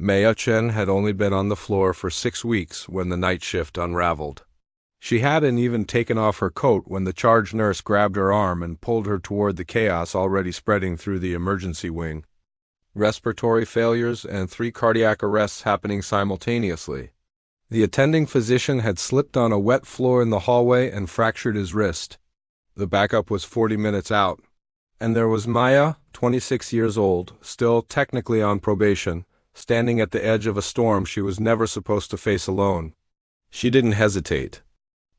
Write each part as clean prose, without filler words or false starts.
Maya Chen had only been on the floor for 6 weeks when the night shift unraveled. She hadn't even taken off her coat when the charge nurse grabbed her arm and pulled her toward the chaos already spreading through the emergency wing. Respiratory failures and 3 cardiac arrests happening simultaneously. The attending physician had slipped on a wet floor in the hallway and fractured his wrist. The backup was 40 minutes out. And there was Maya, 26 years old, still technically on probation, standing at the edge of a storm she was never supposed to face alone. She didn't hesitate.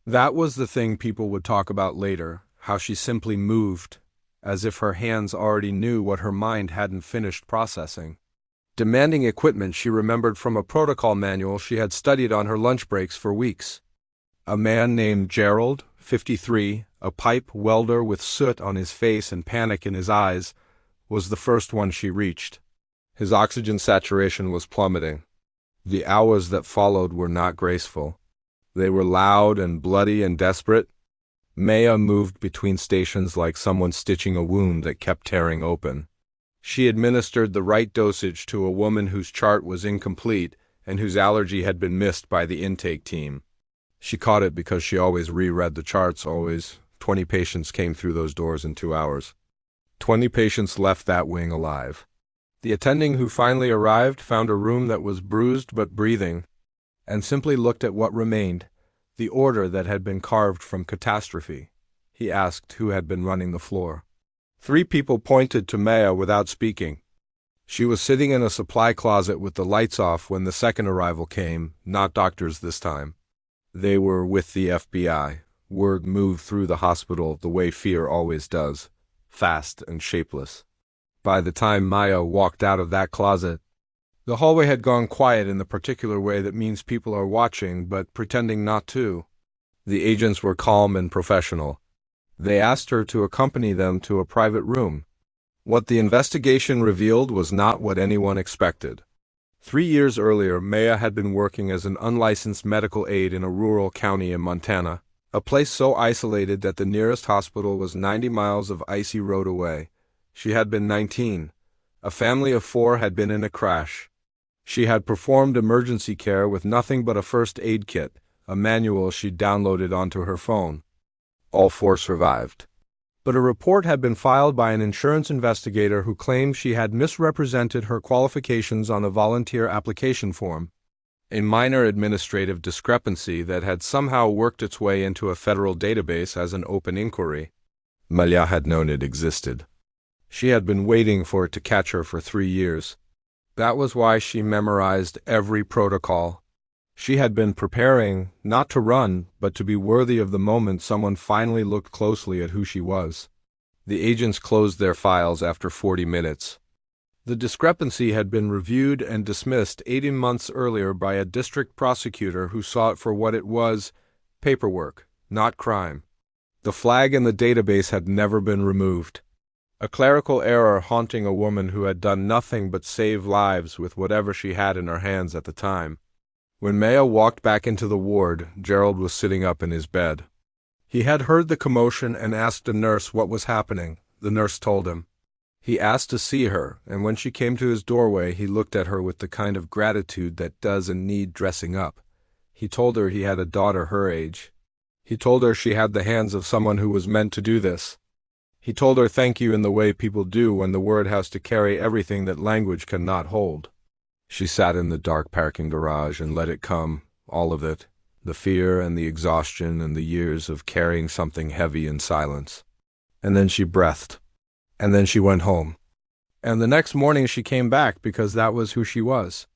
That was the thing people would talk about later, how she simply moved, as if her hands already knew what her mind hadn't finished processing. Demanding equipment she remembered from a protocol manual she had studied on her lunch breaks for weeks. A man named Gerald, 53, a pipe welder with soot on his face and panic in his eyes, was the first one she reached. His oxygen saturation was plummeting. The hours that followed were not graceful. They were loud and bloody and desperate. Maya moved between stations like someone stitching a wound that kept tearing open. She administered the right dosage to a woman whose chart was incomplete and whose allergy had been missed by the intake team. She caught it because she always reread the charts, always. 20 patients came through those doors in 2 hours. 20 patients left that wing alive. The attending who finally arrived found a room that was bruised but breathing, and simply looked at what remained, the order that had been carved from catastrophe. He asked who had been running the floor. 3 people pointed to Maya without speaking. She was sitting in a supply closet with the lights off when the second arrival came, not doctors this time. They were with the FBI. Word moved through the hospital the way fear always does, fast and shapeless. By the time Maya walked out of that closet, the hallway had gone quiet in the particular way that means people are watching but pretending not to. The agents were calm and professional. They asked her to accompany them to a private room. What the investigation revealed was not what anyone expected. 3 years earlier, Maya had been working as an unlicensed medical aide in a rural county in Montana, a place so isolated that the nearest hospital was 90 miles of icy road away. She had been 19. A family of 4 had been in a crash. She had performed emergency care with nothing but a first aid kit, a manual she'd downloaded onto her phone. All 4 survived. But a report had been filed by an insurance investigator who claimed she had misrepresented her qualifications on a volunteer application form, a minor administrative discrepancy that had somehow worked its way into a federal database as an open inquiry. Maya had known it existed. She had been waiting for it to catch her for 3 years. That was why she memorized every protocol. She had been preparing, not to run, but to be worthy of the moment someone finally looked closely at who she was. The agents closed their files after 40 minutes. The discrepancy had been reviewed and dismissed 18 months earlier by a district prosecutor who saw it for what it was, paperwork, not crime. The flag in the database had never been removed. A clerical error haunting a woman who had done nothing but save lives with whatever she had in her hands at the time. When Maya walked back into the ward, Gerald was sitting up in his bed. He had heard the commotion and asked a nurse what was happening. The nurse told him. He asked to see her, and when she came to his doorway, he looked at her with the kind of gratitude that doesn't need dressing up. He told her he had a daughter her age. He told her she had the hands of someone who was meant to do this. He told her thank you in the way people do when the word has to carry everything that language cannot hold. She sat in the dark parking garage and let it come, all of it, the fear and the exhaustion and the years of carrying something heavy in silence. And then she breathed. And then she went home. And the next morning she came back because that was who she was.